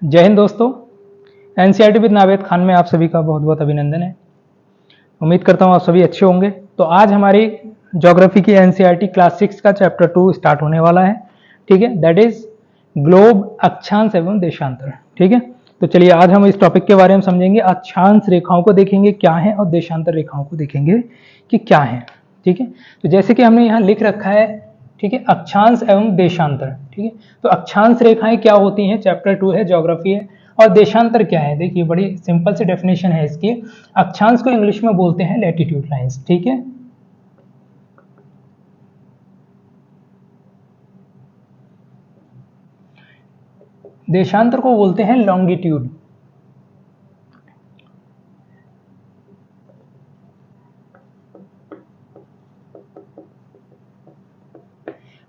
जय हिंद दोस्तों। NCERT with Naved Khan में आप सभी का बहुत बहुत अभिनंदन है। उम्मीद करता हूँ आप सभी अच्छे होंगे। तो आज हमारी ज्योग्राफी की एनसीईआरटी क्लास 6 का चैप्टर 2 स्टार्ट होने वाला है। ठीक है, दैट इज ग्लोब, अक्षांश एवं देशांतर। ठीक है, तो चलिए आज हम इस टॉपिक के बारे में समझेंगे। अक्षांश रेखाओं को देखेंगे क्या है और देशांतर रेखाओं को देखेंगे कि क्या है। ठीक है, तो जैसे कि हमने यहाँ लिख रखा है, ठीक है, अक्षांश एवं देशांतर। ठीक है, तो अक्षांश रेखाएं क्या होती हैं, चैप्टर 2 है, ज्योग्राफी है। और देशांतर क्या है, देखिए बड़ी सिंपल सी डेफिनेशन है इसकी। अक्षांश को इंग्लिश में बोलते हैं लैटिट्यूड लाइंस। ठीक है, देशांतर को बोलते हैं लॉन्गिट्यूड।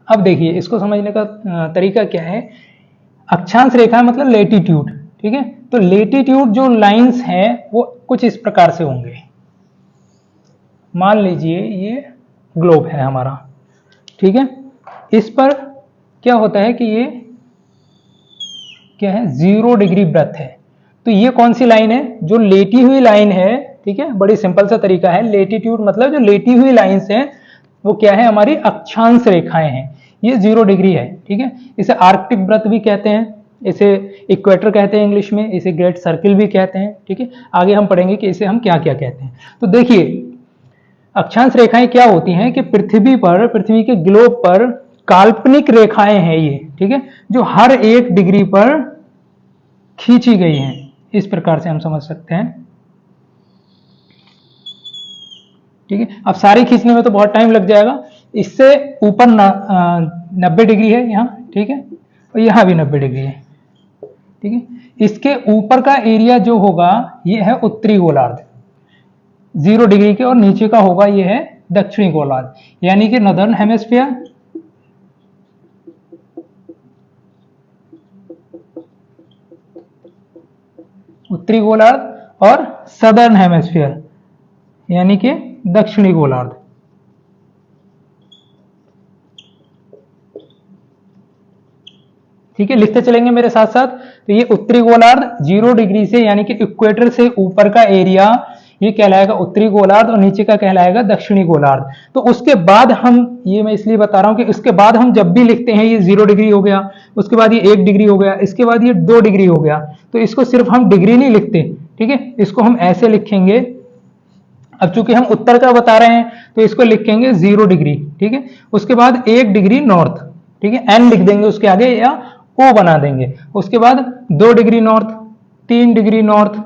अब देखिए इसको समझने का तरीका क्या है। अक्षांश रेखा मतलब लेटीट्यूड। ठीक है, तो लेटीट्यूड जो लाइंस हैं वो कुछ इस प्रकार से होंगे। मान लीजिए ये ग्लोब है हमारा। ठीक है, इस पर क्या होता है कि ये क्या है, 0 डिग्री वृत्त है। तो ये कौन सी लाइन है, जो लेटी हुई लाइन है। ठीक है, बड़ी सिंपल सा तरीका है। लेटीट्यूड मतलब जो लेटी हुई लाइंस है वो क्या है, हमारी अक्षांश रेखाएं हैं। ये 0 डिग्री है। ठीक है, इसे आर्कटिक वृत्त भी कहते हैं, इसे इक्वेटर कहते हैं इंग्लिश में, इसे ग्रेट सर्किल भी कहते हैं। ठीक है, आगे हम पढ़ेंगे कि इसे हम क्या क्या कहते हैं। तो देखिए अक्षांश रेखाएं क्या होती हैं कि पृथ्वी पर, पृथ्वी के ग्लोब पर काल्पनिक रेखाएं हैं ये। ठीक है, जो हर 1 डिग्री पर खींची गई हैं। इस प्रकार से हम समझ सकते हैं। ठीक है, अब सारी खींचने में तो बहुत टाइम लग जाएगा। इससे ऊपर 90 डिग्री है यहाँ। ठीक है, और यहाँ भी 90 डिग्री है। ठीक है, इसके ऊपर का एरिया जो होगा ये है उत्तरी गोलार्ध 0 डिग्री के, और नीचे का होगा ये है दक्षिणी गोलार्ध, यानी कि नॉर्दर्न हेमिस्फीयर, उत्तरी गोलार्ध, और सदर्न हेमिस्फीयर यानी कि दक्षिणी गोलार्ध। ठीक है, लिखते चलेंगे मेरे साथ साथ। तो ये उत्तरी गोलार्ध 0 डिग्री से यानी कि इक्वेटर से ऊपर का एरिया ये कहलाएगा उत्तरी गोलार्ध, और नीचे का कहलाएगा दक्षिणी गोलार्ध। तो उसके बाद हम, ये मैं इसलिए बता रहा हूं कि उसके बाद हम जब भी लिखते हैं, ये 0 डिग्री हो गया, उसके बाद ये 1 डिग्री हो गया, इसके बाद ये 2 डिग्री हो गया, तो इसको सिर्फ हम डिग्री नहीं लिखते। ठीक है, इसको हम ऐसे लिखेंगे। अब चूंकि हम उत्तर का बता रहे हैं तो इसको लिखेंगे 0 डिग्री। ठीक है, उसके बाद 1 डिग्री नॉर्थ। ठीक है, एन लिख देंगे उसके आगे या ओ बना देंगे। उसके बाद 2 degree north, 3 degree north,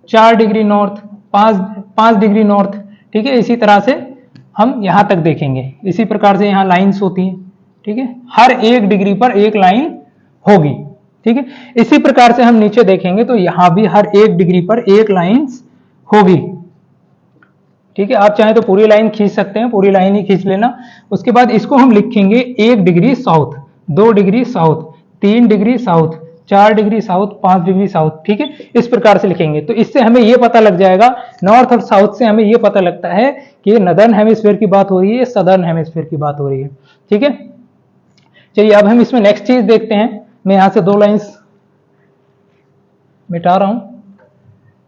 4 degree north, 5 degree north. ठीक है, इसी तरह से हम यहां तक देखेंगे। इसी प्रकार से यहां लाइंस होती हैं। ठीक है, हर 1 डिग्री पर एक लाइन होगी। ठीक है, इसी प्रकार से हम नीचे देखेंगे तो यहां भी हर 1 डिग्री पर एक लाइंस होगी। ठीक है, आप चाहें तो पूरी लाइन खींच सकते हैं, पूरी लाइन ही खींच लेना। उसके बाद इसको हम लिखेंगे 1 degree south, 2 degree south, 3 degree south, 4 degree south, 5 degree south. ठीक है, इस प्रकार से लिखेंगे। तो इससे हमें यह पता लग जाएगा, नॉर्थ और साउथ से हमें यह पता लगता है कि ये नॉर्दर्न हेमिस्फीयर की बात हो रही है, सदर्न हेमिस्फीयर की बात हो रही है। ठीक है, चलिए अब हम इसमें नेक्स्ट चीज देखते हैं। मैं यहां से 2 लाइंस मिटा रहा हूं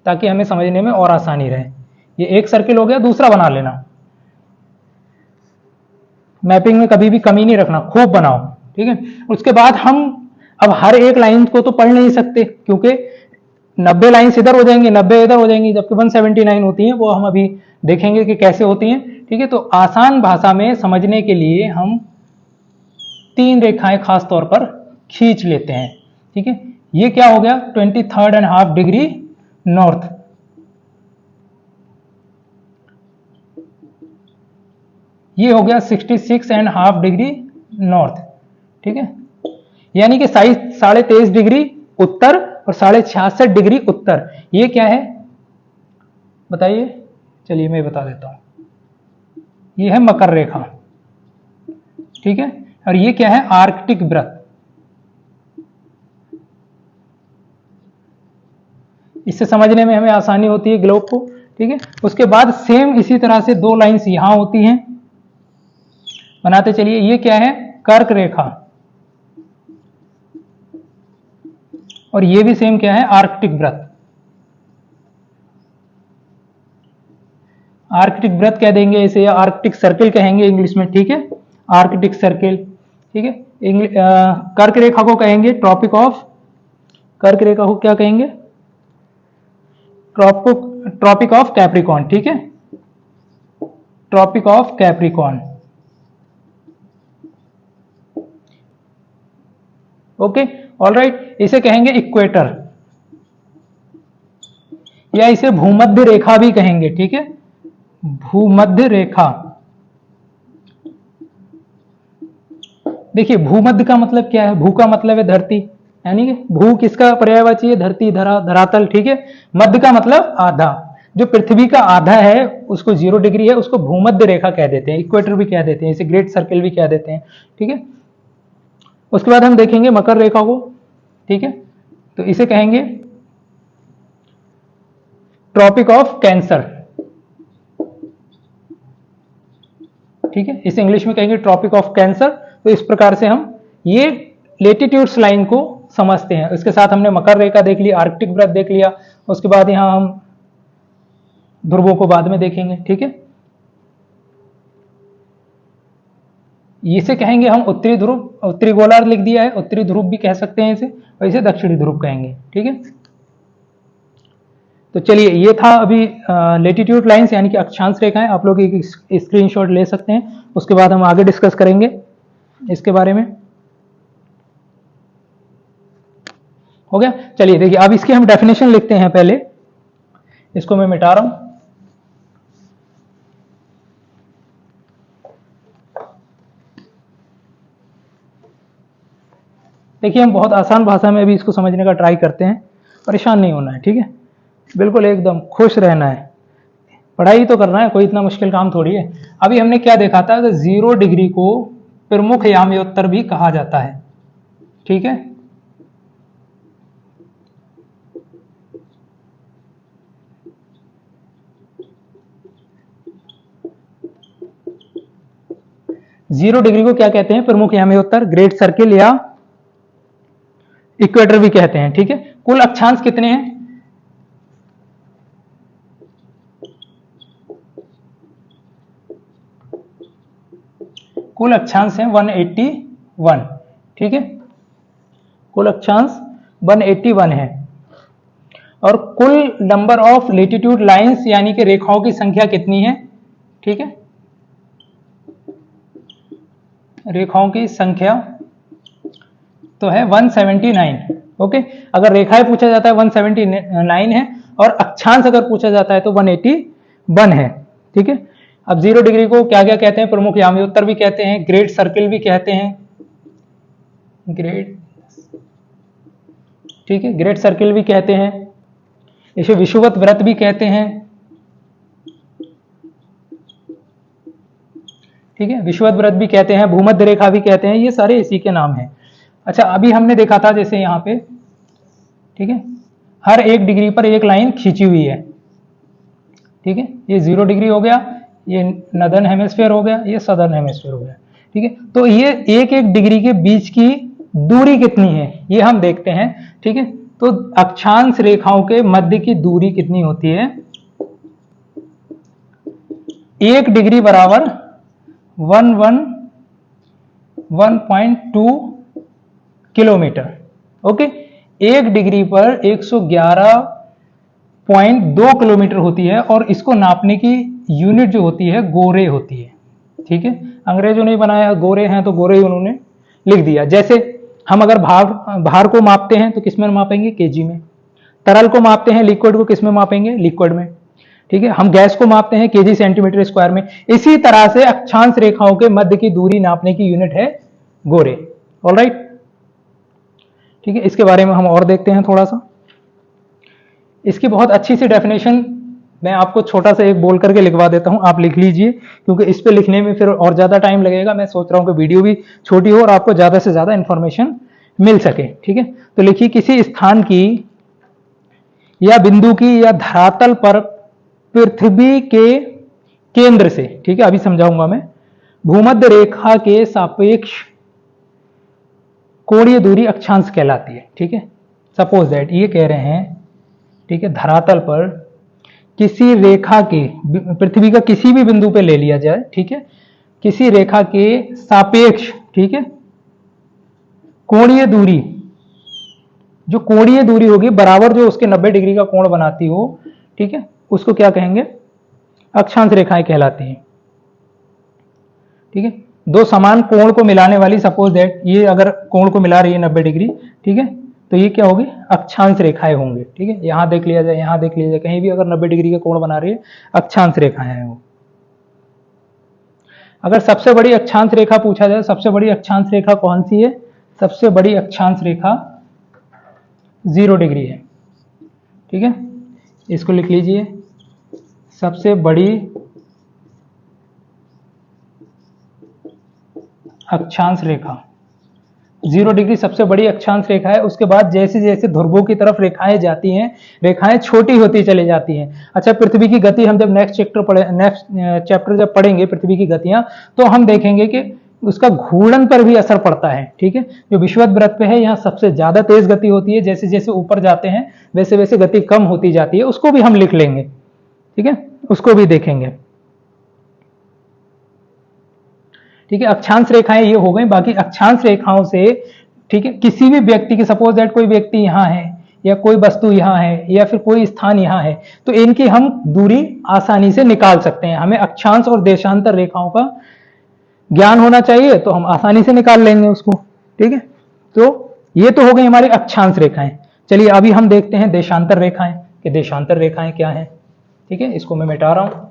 ताकि हमें समझने में और आसानी रहे। ये एक सर्किल हो गया, दूसरा बना लेना। मैपिंग में कभी भी कमी नहीं रखना, खूब बनाओ। ठीक है, उसके बाद हम अब हर एक लाइन को तो पढ़ नहीं सकते, क्योंकि 90 लाइन्स इधर हो जाएंगी, 90 इधर हो जाएंगी, जबकि 179 होती हैं। वो हम अभी देखेंगे कि कैसे होती हैं। ठीक है, तो आसान भाषा में समझने के लिए हम 3 रेखाएं खास तौर पर खींच लेते हैं। ठीक है, ये क्या हो गया, 23.5 डिग्री नॉर्थ, ये हो गया 66.5 डिग्री नॉर्थ। ठीक है, यानी कि 23.5 डिग्री उत्तर और 66.5 डिग्री उत्तर। ये क्या है बताइए, चलिए मैं बता देता हूं। ये है मकर रेखा। ठीक है, और ये क्या है, आर्कटिक वृत्त। इससे समझने में हमें आसानी होती है ग्लोब को। ठीक है, उसके बाद सेम इसी तरह से 2 लाइंस यहां होती हैं, बनाते चलिए। ये क्या है, कर्क रेखा, और ये भी सेम क्या है, आर्कटिक वृत्त। आर्कटिक वृत्त कह देंगे इसे, या आर्कटिक सर्किल कहेंगे इंग्लिश में, ठीक है, आर्कटिक सर्किल, ठीक है। कर्क रेखा को कहेंगे ट्रॉपिक ऑफ, कर्क रेखा को क्या कहेंगे, ट्रॉपिक ऑफ कैप्रिकॉर्न, ठीक है, tropic of Capricorn. Okay, alright, इसे कहेंगे इक्वेटर, या इसे भूमध्य रेखा भी कहेंगे, ठीक है, भूमध्य रेखा। देखिए भूमध्य का मतलब क्या है, भू का मतलब है धरती, यानी कि भू किसका पर्यायवाची है, धरती, धरातल, ठीक है। मध्य का मतलब आधा, जो पृथ्वी का आधा है उसको 0 डिग्री है, उसको भूमध्य रेखा कह देते हैं, इक्वेटर भी कह देते हैं, इसे ग्रेट सर्किल भी कह देते हैं, ठीक है। उसके बाद हम देखेंगे मकर रेखा को, ठीक है, तो इसे कहेंगे ट्रॉपिक ऑफ कैंसर, ठीक है, इसे इंग्लिश में कहेंगे ट्रॉपिक ऑफ कैंसर। तो इस प्रकार से हम ये लेटिट्यूड्स लाइन को समझते हैं। इसके साथ हमने मकर रेखा देख ली, आर्कटिक वृत्त देख लिया, उसके बाद यहां हम ध्रुवों को बाद में देखेंगे, ठीक है। इसे कहेंगे हम उत्तरी ध्रुव, उत्तरी गोलार्ध लिख दिया है, उत्तरी ध्रुव भी कह सकते हैं इसे, और इसे दक्षिणी ध्रुव कहेंगे, ठीक है। तो चलिए, ये था अभी लेटिट्यूड लाइंस यानी कि अक्षांश रेखाएं, आप लोग एक स्क्रीनशॉट ले सकते हैं, उसके बाद हम आगे डिस्कस करेंगे इसके बारे में। हो गया, चलिए देखिए, अब इसकी हम डेफिनेशन लिखते हैं, पहले इसको मैं मिटा रहा हूं। देखिए, हम बहुत आसान भाषा में अभी इसको समझने का ट्राई करते हैं, परेशान नहीं होना है, ठीक है, बिल्कुल एकदम खुश रहना है, पढ़ाई तो करना है, कोई इतना मुश्किल काम थोड़ी है। अभी हमने क्या देखा था कि 0 डिग्री को प्रमुख याम्योत्तर भी कहा जाता है, ठीक है। जीरो डिग्री को क्या कहते हैं, प्रमुख याम्योत्तर, ग्रेट सर्किल या इक्वेटर भी कहते हैं, ठीक है। कुल अक्षांश कितने हैं, कुल अक्षांश है 181, ठीक है, कुल अक्षांश 181 है। और कुल नंबर ऑफ लेटिट्यूड लाइंस यानी कि रेखाओं की संख्या कितनी है, ठीक है, रेखाओं की संख्या तो है 179, ओके। अगर रेखाएं पूछा जाता है 179 है, और अक्षांश अगर पूछा जाता है तो 181 है, ठीक है। अब 0 डिग्री को क्या क्या कहते हैं, प्रमुख याम्योत्तर भी कहते हैं, ग्रेट सर्किल भी कहते हैं, ग्रेट, ठीक है, ग्रेट सर्किल भी कहते हैं, इसे विषुवत वृत्त भी कहते हैं, ठीक है, विषुवत वृत्त भी कहते हैं, भूमध्य रेखा भी कहते हैं, ये सारे इसी के नाम हैं। अच्छा, अभी हमने देखा था जैसे यहाँ पे, ठीक है, हर 1 डिग्री पर एक लाइन खींची हुई है, ठीक है, ये 0 डिग्री हो गया, ये नॉर्दर्न हेमिस्फीयर हो गया, ये सदर्न हेमिस्फीयर हो गया, ठीक है। तो ये 1-1 डिग्री के बीच की दूरी कितनी है ये हम देखते हैं, ठीक है। तो अक्षांश रेखाओं के मध्य की दूरी कितनी होती है, 1 डिग्री बराबर 1.2 किलोमीटर, ओके। 1 डिग्री पर 111.2 किलोमीटर होती है, और इसको नापने की यूनिट जो होती है गोरे होती है, ठीक है। अंग्रेजों ने बनाया, गोरे हैं तो गोरे ही उन्होंने लिख दिया। जैसे हम अगर भार को मापते हैं तो किस में मापेंगे, केजी में। तरल को मापते हैं, लिक्विड को किस में मापेंगे, लिक्विड में, ठीक है। हम गैस को मापते हैं केजी सेंटीमीटर स्क्वायर में। इसी तरह से अक्षांश रेखाओं के मध्य की दूरी नापने की यूनिट है गोरे, ऑलराइट, ठीक है। इसके बारे में हम और देखते हैं थोड़ा सा। इसकी बहुत अच्छी सी डेफिनेशन मैं आपको छोटा सा एक बोल करके लिखवा देता हूं, आप लिख लीजिए, क्योंकि इस पे लिखने में फिर और ज्यादा टाइम लगेगा। मैं सोच रहा हूं कि वीडियो भी छोटी हो और आपको ज्यादा से ज्यादा इंफॉर्मेशन मिल सके, ठीक है। तो लिखिए, किसी स्थान की या बिंदु की या धरातल पर पृथ्वी के केंद्र से, ठीक है, अभी समझाऊंगा मैं, भूमध्य रेखा के सापेक्ष कोणीय दूरी अक्षांश कहलाती है, ठीक है। सपोज दैट ये कह रहे हैं, ठीक है, धरातल पर किसी रेखा के, पृथ्वी का किसी भी बिंदु पे ले लिया जाए, ठीक है, किसी रेखा के सापेक्ष, ठीक है, कोणीय दूरी, जो कोणीय दूरी होगी बराबर जो उसके 90 डिग्री का कोण बनाती हो, ठीक है, उसको क्या कहेंगे, अक्षांश रेखाएं कहलाती हैं। ठीक है, दो समान कोण को मिलाने वाली, सपोज दैट ये अगर कोण को मिला रही है 90 डिग्री, ठीक है, तो ये क्या होगी, अक्षांश रेखाएं होंगी। ठीक है, यहां देख लिया जाए, यहां देख लिया जाए, कहीं भी अगर 90 डिग्री का कोण बना रही है, अक्षांश रेखाएं हैं वो। अगर सबसे बड़ी अक्षांश रेखा पूछा जाए, सबसे बड़ी अक्षांश रेखा कौन सी है, सबसे बड़ी अक्षांश रेखा 0 डिग्री है। ठीक है, इसको लिख लीजिए, सबसे बड़ी अक्षांश रेखा 0 डिग्री सबसे बड़ी अक्षांश रेखा है। उसके बाद जैसे जैसे ध्रुवों की तरफ रेखाएं जाती हैं, रेखाएं छोटी होती चली जाती हैं। अच्छा, पृथ्वी की गति हम जब नेक्स्ट चैप्टर जब पढ़ेंगे पृथ्वी की गतियां, तो हम देखेंगे कि उसका घूर्णन पर भी असर पड़ता है। ठीक है, जो विषुवत वृत्त पे है, यहाँ सबसे ज्यादा तेज गति होती है, जैसे जैसे ऊपर जाते हैं वैसे वैसे गति कम होती जाती है, उसको भी हम लिख लेंगे। ठीक है, उसको भी देखेंगे। ठीक है, अक्षांश रेखाएं ये हो गई। बाकी अक्षांश रेखाओं से, ठीक है, किसी भी व्यक्ति की, सपोज दैट कोई व्यक्ति यहाँ है या कोई वस्तु यहाँ है या फिर कोई स्थान यहाँ है, तो इनकी हम दूरी आसानी से निकाल सकते हैं। हमें अक्षांश और देशांतर रेखाओं का ज्ञान होना चाहिए, तो हम आसानी से निकाल लेंगे उसको। ठीक है, तो ये तो हो गई हमारी अक्षांश रेखाएं। चलिए अभी हम देखते हैं देशांतर रेखाएं, कि देशांतर रेखाएं क्या है। ठीक है, इसको मैं मिटा रहा हूं।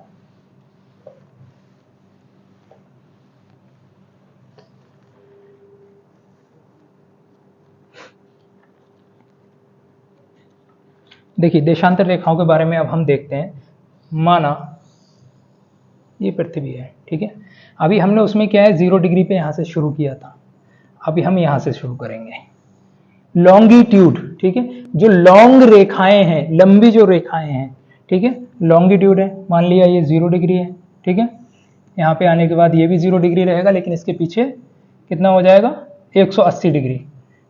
देखिए, देशांतर रेखाओं के बारे में अब हम देखते हैं। माना ये पृथ्वी है, ठीक है, अभी हमने उसमें क्या है, 0 डिग्री पे यहां से शुरू किया था, अभी हम यहां से शुरू करेंगे। लॉन्गिट्यूड, ठीक है, जो लॉन्ग रेखाएं हैं, लंबी जो रेखाएं हैं, ठीक है, लॉन्गिट्यूड है। मान लिया ये 0 डिग्री है। ठीक है, यहाँ पे आने के बाद ये भी 0 डिग्री रहेगा, लेकिन इसके पीछे कितना हो जाएगा, 180 डिग्री।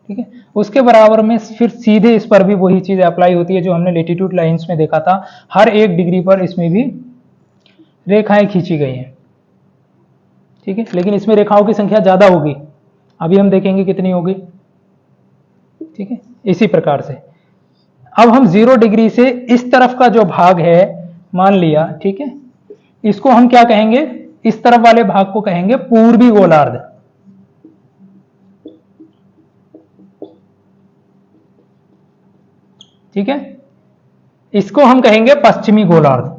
ठीक है, उसके बराबर में फिर सीधे इस पर भी वही चीज अप्लाई होती है जो हमने लेटीट्यूड लाइंस में देखा था। हर 1 डिग्री पर इसमें भी रेखाएं खींची गई हैं। ठीक है, लेकिन इसमें रेखाओं की संख्या ज्यादा होगी, अभी हम देखेंगे कितनी होगी। ठीक है, इसी प्रकार से अब हम 0 डिग्री से इस तरफ का जो भाग है, मान लिया, ठीक है, इसको हम क्या कहेंगे, इस तरफ वाले भाग को कहेंगे पूर्वी गोलार्ध। ठीक है, इसको हम कहेंगे पश्चिमी गोलार्ध।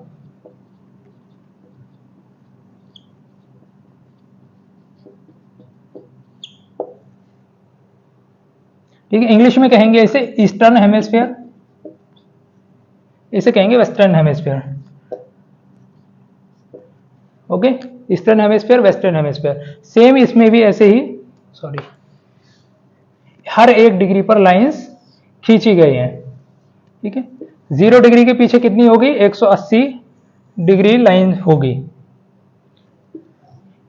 ठीक है, इंग्लिश में कहेंगे इसे ईस्टर्न हेमिस्फीयर, इसे कहेंगे western hemisphere. Okay, eastern hemisphere, western hemisphere. Same इसमें भी ऐसे ही, सॉरी, हर 1 डिग्री पर लाइंस खींची गई हैं। ठीक है, 0 डिग्री के पीछे कितनी होगी, 180 डिग्री लाइन होगी।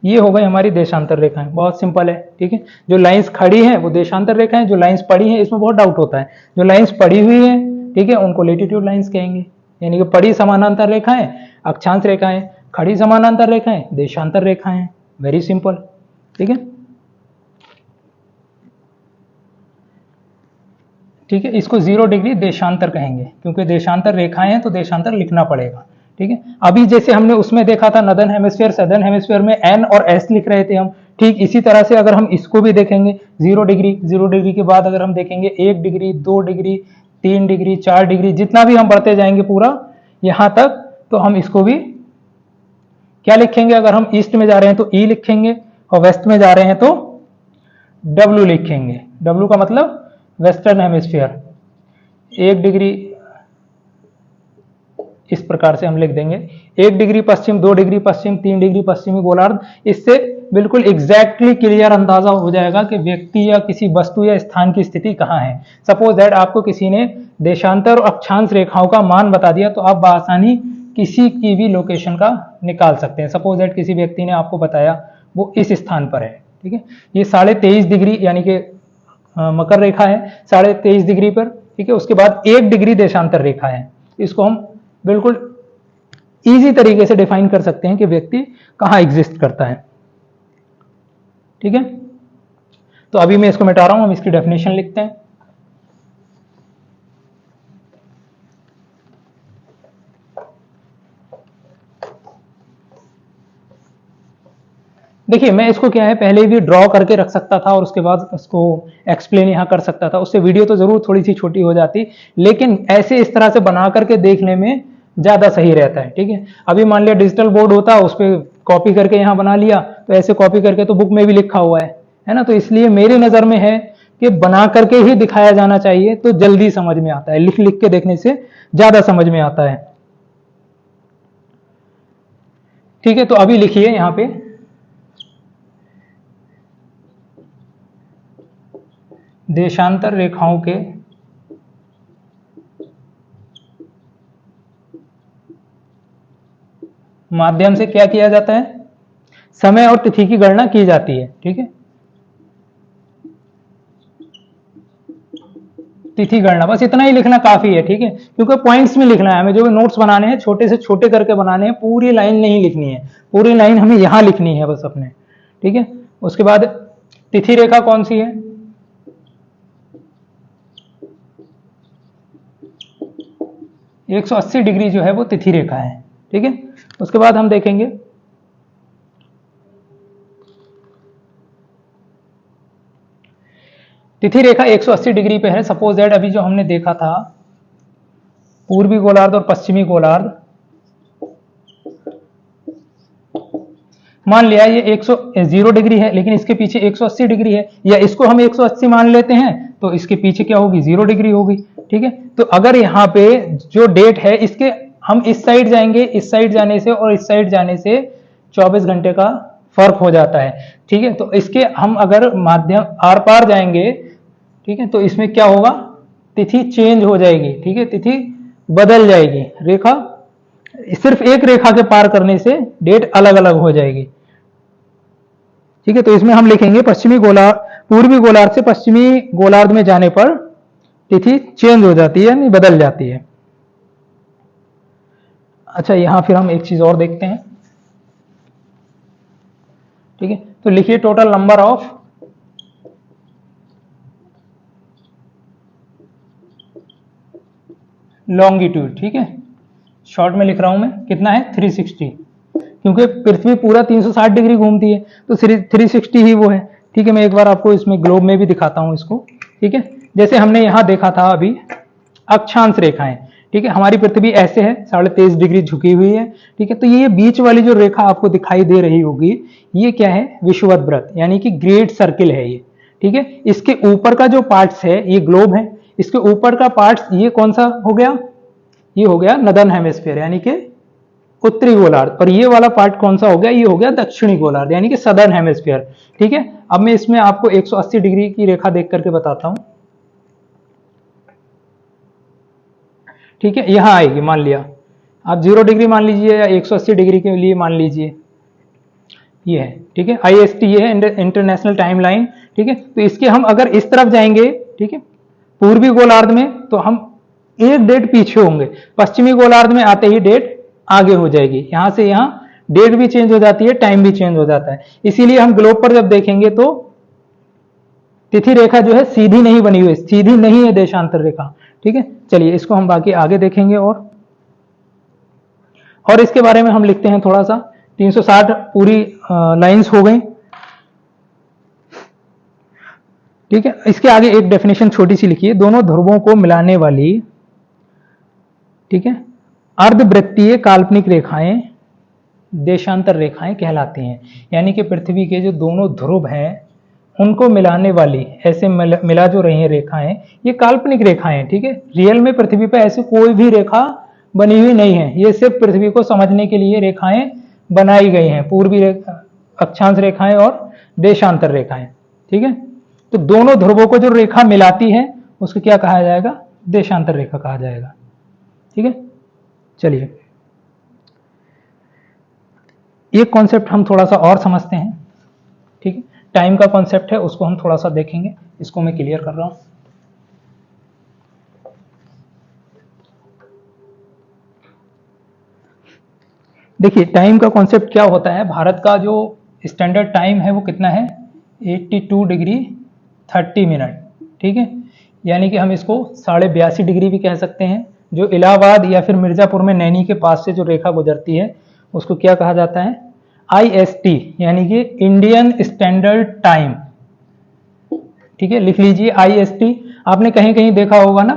ये हो गई हमारी देशांतर रेखाएं, बहुत सिंपल है। ठीक है, जो लाइंस खड़ी हैं वो देशांतर रेखाएं, जो लाइंस पड़ी हैं इसमें बहुत डाउट होता है। जो लाइंस पड़ी हुई है, ठीक है, उनको लेटीट्यूड लाइंस कहेंगे, यानी कि पड़ी समानांतर रेखाएं अक्षांश रेखाएं, खड़ी समानांतर रेखाएं देशांतर रेखाएं। Very simple. ठीक है, ठीक है, इसको 0 डिग्री देशांतर कहेंगे, क्योंकि देशांतर रेखाएं हैं तो देशांतर लिखना पड़ेगा। ठीक है, अभी जैसे हमने उसमें देखा था नदर्न हेमिस्फीयर, सदर्न हेमिस्फीयर में एन और एस लिख रहे थे हम, ठीक इसी तरह से अगर हम इसको भी देखेंगे 0 डिग्री के बाद अगर हम देखेंगे 1 डिग्री, 2 डिग्री, 3 डिग्री, 4 डिग्री, जितना भी हम बढ़ते जाएंगे पूरा यहां तक, तो हम इसको भी क्या लिखेंगे, अगर हम ईस्ट में जा रहे हैं तो ई लिखेंगे और वेस्ट में जा रहे हैं तो डब्ल्यू लिखेंगे। डब्ल्यू का मतलब वेस्टर्न हेमिस्फीयर। 1 डिग्री इस प्रकार से हम लिख देंगे, 1 डिग्री पश्चिम, 2 डिग्री पश्चिम, 3 डिग्री पश्चिमी गोलार्ध। इससे बिल्कुल एग्जैक्टली क्लियर अंदाजा हो जाएगा कि व्यक्ति या किसी वस्तु या स्थान की स्थिति कहाँ है। सपोज दैट आपको किसी ने देशांतर और अक्षांश रेखाओं का मान बता दिया, तो आप बआसानी किसी की भी लोकेशन का निकाल सकते हैं। सपोज दैट किसी व्यक्ति ने आपको बताया वो इस स्थान पर है। ठीक है, ये 23.5 डिग्री यानी कि मकर रेखा है 23.5 डिग्री पर, ठीक है। उसके बाद 1 डिग्री देशांतर रेखा है। इसको हम बिल्कुल इजी तरीके से डिफाइन कर सकते हैं कि व्यक्ति कहां एग्जिस्ट करता है, ठीक है। तो अभी मैं इसको मिटा रहा हूं, हम इसकी डेफिनेशन लिखते हैं। देखिए मैं इसको क्या है पहले भी ड्रॉ करके रख सकता था और उसके बाद उसको एक्सप्लेन यहां कर सकता था, उससे वीडियो तो जरूर थोड़ी सी छोटी हो जाती, लेकिन ऐसे इस तरह से बना करके देखने में ज्यादा सही रहता है, ठीक है। अभी मान लिया डिजिटल बोर्ड होता, उस पर कॉपी करके यहां बना लिया, तो ऐसे कॉपी करके तो बुक में भी लिखा हुआ है ना। तो इसलिए मेरी नजर में है कि बना करके ही दिखाया जाना चाहिए, तो जल्दी समझ में आता है, लिख लिख के देखने से ज्यादा समझ में आता है, ठीक है। तो अभी लिखिए यहां पे देशांतर रेखाओं के माध्यम से क्या किया जाता है, समय और तिथि की गणना की जाती है, ठीक है। तिथि गणना, बस इतना ही लिखना काफी है, ठीक है, क्योंकि पॉइंट्स में लिखना है हमें, जो भी नोट्स बनाने हैं छोटे से छोटे करके बनाने हैं, पूरी लाइन नहीं लिखनी है, पूरी लाइन हमें यहां लिखनी है बस अपने, ठीक है। उसके बाद तिथि रेखा कौन सी है, 180 डिग्री जो है वो तिथि रेखा है, ठीक है। उसके बाद हम देखेंगे तिथि रेखा 180 डिग्री पे है। सपोज दैट अभी जो हमने देखा था पूर्वी गोलार्ध और पश्चिमी गोलार्ध, मान लिया ये 0 डिग्री है, लेकिन इसके पीछे 180 डिग्री है, या इसको हम 180 मान लेते हैं तो इसके पीछे क्या होगी, 0 डिग्री होगी, ठीक है। तो अगर यहाँ पे जो डेट है इसके हम इस साइड जाएंगे, इस साइड जाने से और इस साइड जाने से 24 घंटे का फर्क हो जाता है, ठीक है। तो इसके हम अगर माध्यम आर पार जाएंगे, ठीक है, तो इसमें क्या होगा, तिथि चेंज हो जाएगी, ठीक है, तिथि बदल जाएगी, रेखा सिर्फ एक रेखा के पार करने से डेट अलग अलग हो जाएगी, ठीक है। तो इसमें हम लिखेंगे पश्चिमी गोलार्ध, पूर्वी गोलार्ध से पश्चिमी गोलार्ध में जाने पर तिथि चेंज हो जाती है यानी बदल जाती है। अच्छा यहां फिर हम एक चीज और देखते हैं, ठीक है। तो लिखिए टोटल नंबर ऑफ लॉन्गिट्यूड, ठीक है, शॉर्ट में लिख रहा हूं मैं, कितना है 360, क्योंकि पृथ्वी पूरा 360 डिग्री घूमती है तो 360 ही वो है, ठीक है। मैं एक बार आपको इसमें ग्लोब में भी दिखाता हूं इसको, ठीक है। जैसे हमने यहां देखा था अभी अक्षांश रेखाएं, ठीक है, हमारी पृथ्वी ऐसे है 23.5 डिग्री झुकी हुई है, ठीक है। तो ये बीच वाली जो रेखा आपको दिखाई दे रही होगी ये क्या है, विषुवत वृत्त यानी कि ग्रेट सर्किल है ये, ठीक है। इसके ऊपर का जो पार्ट्स है ये ग्लोब है, इसके ऊपर का पार्ट्स ये कौन सा हो गया, ये हो गया नदर्न हेमिस्फीयर यानी कि उत्तरी गोलार्ध, और ये वाला पार्ट कौन सा हो गया, ये हो गया दक्षिणी गोलार्ध यानी कि सदर्न हेमिस्फीयर, ठीक है। अब मैं इसमें आपको 180 डिग्री की रेखा देख करके बताता हूं, ठीक है। यहां आएगी, मान लिया आप 0 डिग्री मान लीजिए या 180 डिग्री के लिए मान लीजिए, ये है, ठीक है, IST ये है इंटरनेशनल टाइम लाइन, ठीक है। तो इसके हम अगर इस तरफ जाएंगे, ठीक है, पूर्वी गोलार्ध में, तो हम एक डेट पीछे होंगे, पश्चिमी गोलार्ध में आते ही डेट आगे हो जाएगी, यहां से यहां डेट भी चेंज हो जाती है, टाइम भी चेंज हो जाता है। इसीलिए हम ग्लोब पर जब देखेंगे तो तिथि रेखा जो है सीधी नहीं बनी हुई, सीधी नहीं है देशांतर रेखा, ठीक है। चलिए इसको हम बाकी आगे देखेंगे, और इसके बारे में हम लिखते हैं थोड़ा सा। 360 पूरी लाइंस हो गई, ठीक है। इसके आगे एक डेफिनेशन छोटी सी लिखिए, दोनों ध्रुवों को मिलाने वाली, ठीक है, अर्धवृत्तीय काल्पनिक रेखाएं देशांतर रेखाएं कहलाती हैं, यानी कि पृथ्वी के जो दोनों ध्रुव हैं उनको मिलाने वाली, ऐसे मिला जो रही हैं रेखाएं, ये काल्पनिक रेखाएं हैं, ठीक है। रियल में पृथ्वी पर ऐसी कोई भी रेखा बनी हुई नहीं है, ये सिर्फ पृथ्वी को समझने के लिए रेखाएं बनाई गई हैं, पूर्वी रेखा, अक्षांश रेखाएं और देशांतर रेखाएं, ठीक है। तो दोनों ध्रुवों को जो रेखा मिलाती है उसको क्या कहा जाएगा, देशांतर रेखा कहा जाएगा, ठीक है। चलिए ये कॉन्सेप्ट हम थोड़ा सा और समझते हैं, ठीक है। टाइम का कॉन्सेप्ट है उसको हम थोड़ा सा देखेंगे, इसको मैं क्लियर कर रहा हूं। देखिए टाइम का कॉन्सेप्ट क्या होता है, भारत का जो स्टैंडर्ड टाइम है वो कितना है 82 डिग्री 30 मिनट, ठीक है। यानी कि हम इसको 82.5 डिग्री भी कह सकते हैं। जो इलाहाबाद या फिर मिर्जापुर में नैनी के पास से जो रेखा गुजरती है उसको क्या कहा जाता है, IST, यानी कि इंडियन स्टैंडर्ड टाइम, ठीक है। लिख लीजिए IST। आपने कहीं कहीं देखा होगा ना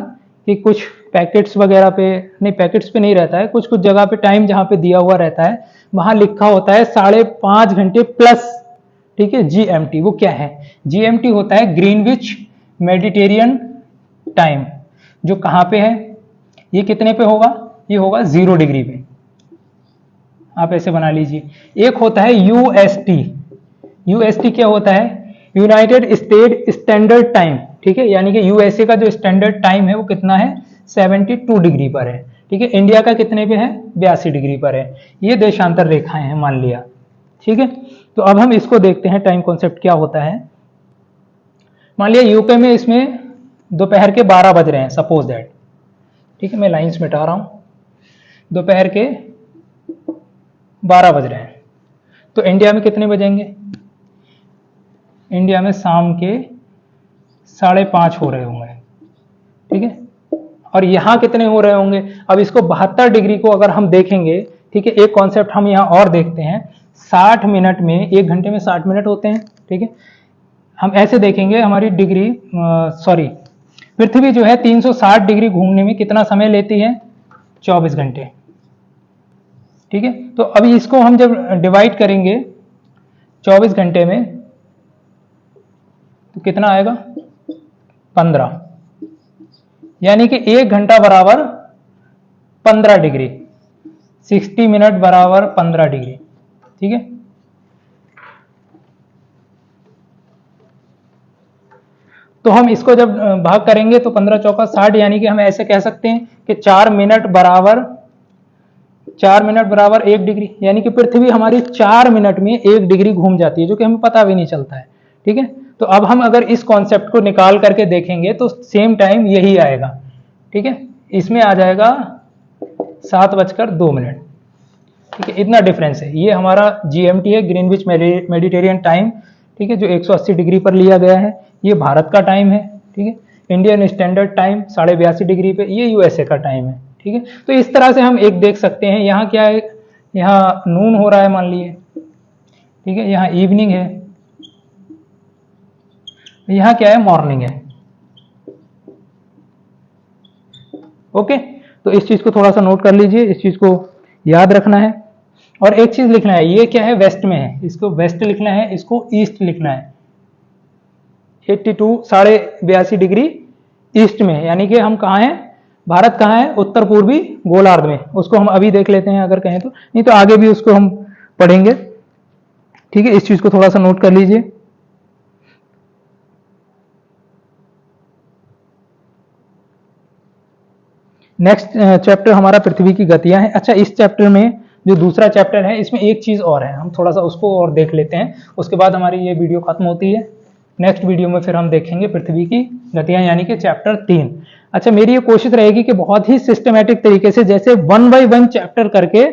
कि कुछ पैकेट्स वगैरह पे, नहीं पैकेट्स पे नहीं रहता है, कुछ कुछ जगह पे टाइम जहां पे दिया हुआ रहता है वहां लिखा होता है 5.5 घंटे प्लस, ठीक है, GMT। वो क्या है, GMT होता है ग्रीनविच मेडिटेरियन टाइम। जो कहां पे है, ये कितने पे होगा, ये होगा 0 डिग्री पे, आप ऐसे बना लीजिए। एक होता है UST। UST क्या होता है, यूनाइटेड स्टेट स्टैंडर्ड टाइम, ठीक है। यानी कि USA का जो स्टैंडर्ड टाइम है वो कितना है 72 डिग्री पर है, ठीक है। इंडिया का कितने पे है 82 डिग्री पर है। ये देशांतर रेखाएं हैं मान लिया, ठीक है। तो अब हम इसको देखते हैं टाइम कॉन्सेप्ट क्या होता है। मान लिया यूके में इसमें दोपहर के 12 बज रहे हैं, सपोज दैट, ठीक है। मैं लाइंस मिटा रहा हूं, दोपहर के 12 बज रहे हैं। तो इंडिया में कितने बजेंगे, इंडिया में शाम के 5:30 हो रहे होंगे, ठीक है। और यहां कितने हो रहे होंगे, अब इसको 72 डिग्री को अगर हम देखेंगे, ठीक है। एक कॉन्सेप्ट हम यहां और देखते हैं, 60 मिनट में, 1 घंटे में 60 मिनट होते हैं, ठीक है। हम ऐसे देखेंगे हमारी डिग्री, सॉरी, पृथ्वी जो है 360 डिग्री घूमने में कितना समय लेती है, 24 घंटे, ठीक है। तो अभी इसको हम जब डिवाइड करेंगे 24 घंटे में तो कितना आएगा 15, यानी कि 1 घंटा बराबर 15 डिग्री, 60 मिनट बराबर 15 डिग्री, ठीक है। तो हम इसको जब भाग करेंगे तो 15 चौका 60, यानी कि हम ऐसे कह सकते हैं कि 4 मिनट बराबर 1 डिग्री, यानी कि पृथ्वी हमारी 4 मिनट में 1 डिग्री घूम जाती है, जो कि हमें पता भी नहीं चलता है, ठीक है। तो अब हम अगर इस कॉन्सेप्ट को निकाल करके देखेंगे तो सेम टाइम यही आएगा, ठीक है। इसमें आ जाएगा 7:02, ठीक है। इतना डिफरेंस है। ये हमारा GMT है, ग्रीनविच मेडिटेरियन टाइम, ठीक है, जो 180 डिग्री पर लिया गया है। ये भारत का टाइम है, ठीक है। इंडियन स्टैंडर्ड टाइम 82.5 डिग्री पे, ये USA का टाइम है, ठीक है। तो इस तरह से हम एक देख सकते हैं। यहाँ क्या है, यहाँ नून हो रहा है मान लिए, ठीक है, यहाँ इवनिंग है, यहाँ क्या है मॉर्निंग है, ओके। तो इस चीज को थोड़ा सा नोट कर लीजिए, इस चीज को याद रखना है। और एक चीज लिखना है, ये क्या है वेस्ट में है, इसको वेस्ट लिखना है, इसको ईस्ट लिखना है। 82 82.5 डिग्री ईस्ट में, यानी कि हम कहाँ हैं, भारत कहाँ है, उत्तर पूर्वी गोलार्ध में। उसको हम अभी देख लेते हैं अगर कहें तो, नहीं तो आगे भी उसको हम पढ़ेंगे, ठीक है। इस चीज को थोड़ा सा नोट कर लीजिए। नेक्स्ट चैप्टर हमारा पृथ्वी की गतियां है। अच्छा, इस चैप्टर में जो दूसरा चैप्टर है इसमें एक चीज और है, हम थोड़ा सा उसको और देख लेते हैं, उसके बाद हमारी ये वीडियो खत्म होती है। नेक्स्ट वीडियो में फिर हम देखेंगे पृथ्वी की गतियां, यानी कि चैप्टर 3। अच्छा, मेरी ये कोशिश रहेगी कि बहुत ही सिस्टमेटिक तरीके से, जैसे 1 बाय 1 चैप्टर करके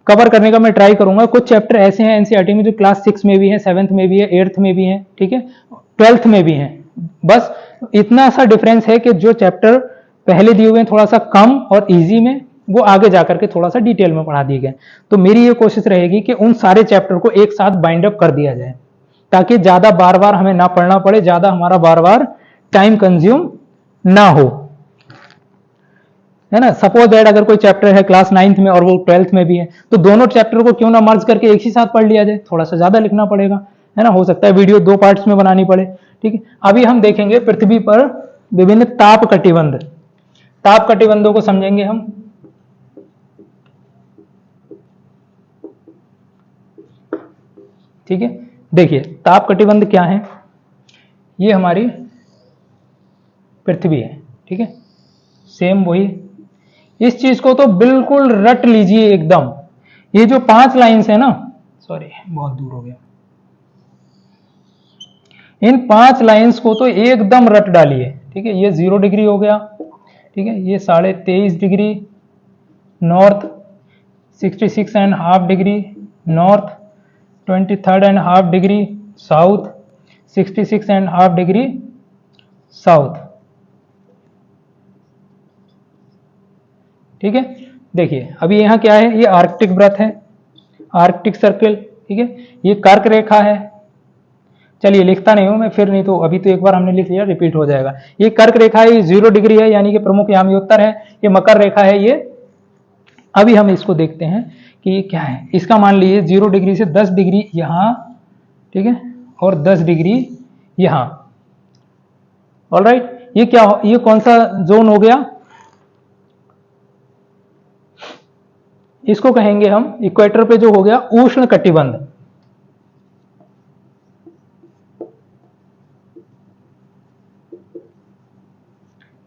कवर करने का मैं ट्राई करूंगा। कुछ चैप्टर ऐसे हैं एनसीईआरटी में जो क्लास 6 में भी है, 7th में भी है, 8th में भी है, ठीक है, 12th में भी है। बस इतना सा डिफरेंस है कि जो चैप्टर पहले दिए हुए हैं थोड़ा सा कम और इजी में, वो आगे जाकर के थोड़ा सा डिटेल में पढ़ा दिए गए। तो मेरी ये कोशिश रहेगी कि उन सारे चैप्टर को एक साथ बाइंड अप कर दिया जाए, ताकि ज्यादा बार बार हमें ना पढ़ना पड़े, ज्यादा हमारा बार बार टाइम कंज्यूम ना हो, है ना। सपोज दैट अगर कोई चैप्टर है क्लास 9th में और वो 12th में भी है, तो दोनों चैप्टर को क्यों ना मर्ज करके एक ही साथ पढ़ लिया जाए, थोड़ा सा ज्यादा लिखना पड़ेगा, है ना। हो सकता है वीडियो 2 पार्ट्स में बनानी पड़े, ठीक है। अभी हम देखेंगे पृथ्वी पर विभिन्न ताप कटिबंध, ताप कटिबंधों को समझेंगे हम। ठीक है, देखिए ताप कटिबंध क्या है, ये हमारी पृथ्वी है, ठीक है, सेम वही। इस चीज को तो बिल्कुल रट लीजिए एकदम। ये जो 5 लाइंस है ना, सॉरी बहुत दूर हो गया, इन 5 लाइंस को तो एकदम रट डालिए, ठीक है। ये 0 डिग्री हो गया, ठीक है, ये 23.5 degree north, 66.5 degree north, 23.5 degree south, 66.5 degree south. ठीक है, देखिए अभी यहाँ क्या है, ये आर्कटिक वृत्त है, आर्कटिक सर्कल। ठीक है, ये कर्क रेखा है। चलिए लिखता नहीं हूं मैं, फिर नहीं तो अभी तो एक बार हमने लिख लिया, रिपीट हो जाएगा। ये कर्क रेखा है, ये 0 डिग्री है, यानी कि प्रमुख यामी-उत्तर है। ये मकर रेखा है ये। अभी हम इसको देखते हैं कि ये क्या है। इसका मान लीजिए 0 डिग्री से 10 डिग्री यहां, ठीक है, और 10 डिग्री यहां। ऑलराइट, ये क्या, ये कौन सा जोन हो गया? इसको कहेंगे हम, इक्वेटर पे जो हो गया उष्ण कटिबंध।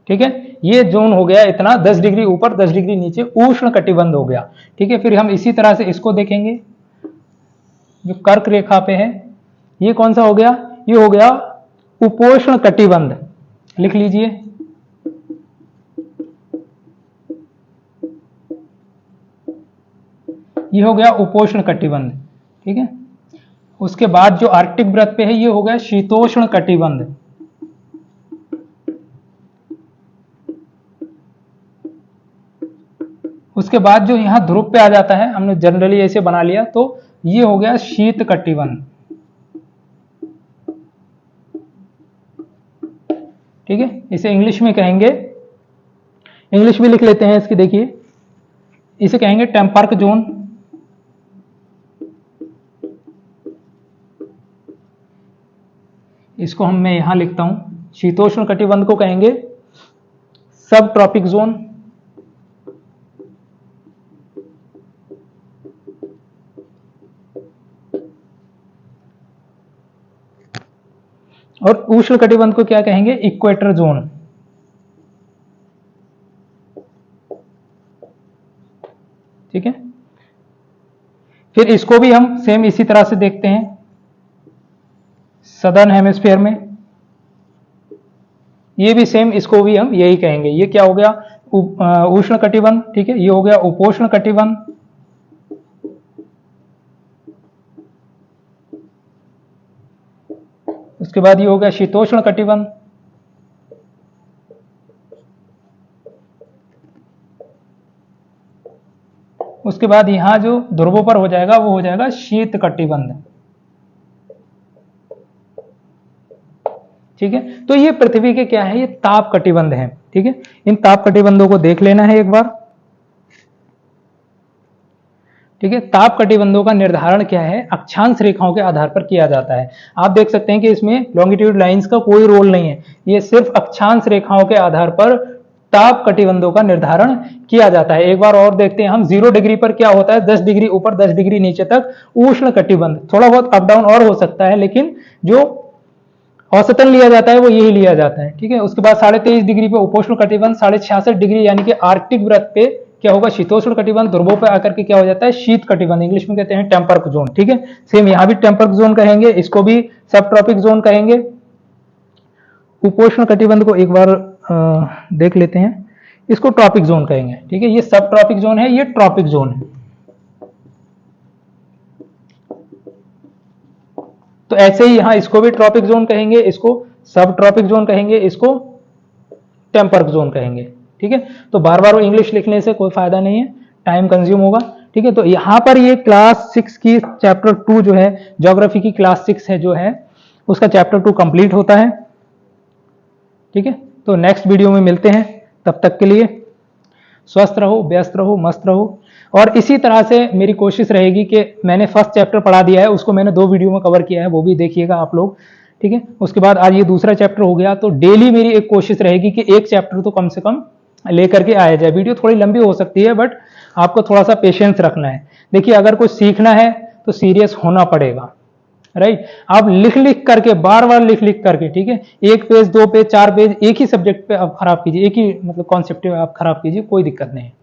ठीक है, ये जोन हो गया इतना, 10 डिग्री ऊपर 10 डिग्री नीचे, उष्ण कटिबंध हो गया। ठीक है, फिर हम इसी तरह से इसको देखेंगे जो कर्क रेखा पे है, ये कौन सा हो गया? ये हो गया उपोष्ण कटिबंध। लिख लीजिए, ये हो गया उपोष्ण कटिबंध। ठीक है, उसके बाद जो आर्कटिक वृत्त पे है ये हो गया शीतोष्ण कटिबंध। उसके बाद जो यहां ध्रुव पे आ जाता है, हमने जनरली ऐसे बना लिया, तो ये हो गया शीत कटिबंध। ठीक है, इसे इंग्लिश में कहेंगे, इंग्लिश भी लिख लेते हैं इसकी, देखिए इसे कहेंगे टेम्पर्क जोन। इसको मैं यहां लिखता हूं, शीतोष्ण कटिबंध को कहेंगे सब ट्रॉपिक जोन। और उष्ण कटिबंध को क्या कहेंगे? Equator zone. ठीक है, फिर इसको भी हम सेम इसी तरह से देखते हैं सदर्न हेमिस्फीयर में, ये भी सेम, इसको भी हम यही कहेंगे। ये क्या हो गया? उष्ण कटिबंध। ठीक है, ये हो गया उपोष्ण कटिबंध। उसके बाद ये हो गया शीतोष्ण कटिबंध। उसके बाद यहां जो ध्रुवों पर हो जाएगा वो हो जाएगा शीत कटिबंध। ठीक है, तो ये पृथ्वी के क्या है? ये ताप कटिबंध है। ठीक है, इन ताप कटिबंधों को देख लेना है एक बार। ठीक है, ताप कटिबंधों का निर्धारण क्या है? अक्षांश रेखाओं के आधार पर किया जाता है। आप देख सकते हैं कि इसमें लॉन्गिट्यूड लाइंस का कोई रोल नहीं है, ये सिर्फ अक्षांश रेखाओं के आधार पर ताप कटिबंधों का निर्धारण किया जाता है। एक बार और देखते हैं हम, 0 डिग्री पर क्या होता है? 10 डिग्री ऊपर 10 डिग्री नीचे तक उष्ण कटिबंध। थोड़ा बहुत अप डाउन और हो सकता है, लेकिन जो औसतन लिया जाता है वो यही लिया जाता है। ठीक है, उसके बाद 23.5 डिग्री पे उपोष्ण कटिबंध, 66.5 डिग्री यानी कि आर्कटिक वृत्त पे क्या होगा? शीतोष्ण कटिबंध। ध्रुवों पे आकर के क्या हो जाता है? शीत कटिबंध, इंग्लिश में कहते हैं टेम्पर्क जोन। ठीक है, सेम यहां भी टेम्पर्क जोन कहेंगे, इसको भी सब ट्रॉपिक जोन कहेंगे। उपोष्ण कटिबंध को एक बार देख लेते हैं, इसको ट्रॉपिक जोन कहेंगे। ठीक है, ये सब ट्रॉपिक जोन है, ये ट्रॉपिक जोन है। तो ऐसे ही यहां इसको भी ट्रॉपिक जोन कहेंगे, इसको सब ट्रॉपिक जोन कहेंगे, इसको टेम्पर्क जोन कहेंगे। ठीक है, तो बार बार इंग्लिश लिखने से कोई फायदा नहीं है, टाइम कंज्यूम होगा। ठीक है, तो यहां पर ये क्लास 6 की चैप्टर 2 जो है, ज्योग्राफी की क्लास 6 है जो है, उसका चैप्टर 2 कंप्लीट होता है। ठीक है, तो नेक्स्ट वीडियो में मिलते हैं, तब तक के लिए स्वस्थ रहो, व्यस्त रहो, मस्त रहो। और इसी तरह से मेरी कोशिश रहेगी कि मैंने फर्स्ट चैप्टर पढ़ा दिया है, उसको मैंने 2 वीडियो में कवर किया है, वो भी देखिएगा आप लोग। ठीक है, उसके बाद आज ये दूसरा चैप्टर हो गया, तो डेली मेरी एक कोशिश रहेगी कि एक चैप्टर तो कम से कम लेकर के आया जाए। वीडियो थोड़ी लंबी हो सकती है, बट आपको थोड़ा सा पेशेंस रखना है। देखिए, अगर कुछ सीखना है तो सीरियस होना पड़ेगा, राइट। आप लिख लिख करके, बार बार लिख लिख करके, ठीक है, 1 पेज 2 पेज 4 पेज एक ही सब्जेक्ट पे आप खराब कीजिए, एक ही मतलब कॉन्सेप्ट पे आप खराब कीजिए, कोई दिक्कत नहीं है।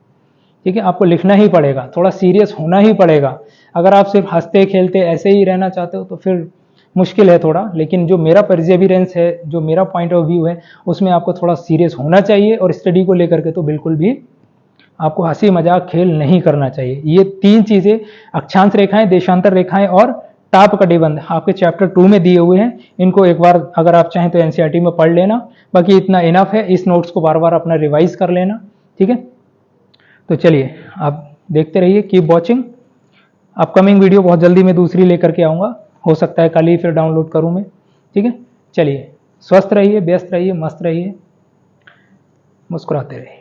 ठीक है, आपको लिखना ही पड़ेगा, थोड़ा सीरियस होना ही पड़ेगा। अगर आप सिर्फ हंसते खेलते ऐसे ही रहना चाहते हो तो फिर मुश्किल है थोड़ा, लेकिन जो मेरा परसेवरेंस है, जो मेरा पॉइंट ऑफ व्यू है, उसमें आपको थोड़ा सीरियस होना चाहिए, और स्टडी को लेकर के तो बिल्कुल भी आपको हंसी मजाक खेल नहीं करना चाहिए। ये 3 चीजें अक्षांश रेखाएं, देशांतर रेखाएं और ताप कटिबंध आपके चैप्टर 2 में दिए हुए हैं। इनको एक बार अगर आप चाहें तो एनसीईआरटी में पढ़ लेना, बाकी इतना इनफ है। इस नोट्स को बार बार अपना रिवाइज कर लेना, ठीक है। तो चलिए आप देखते रहिए, कीप वॉचिंग। अपकमिंग वीडियो बहुत जल्दी मैं दूसरी लेकर के आऊँगा, हो सकता है कल ही फिर डाउनलोड करूँ मैं, ठीक है। चलिए, स्वस्थ रहिए, व्यस्त रहिए, मस्त रहिए, मुस्कुराते रहिए।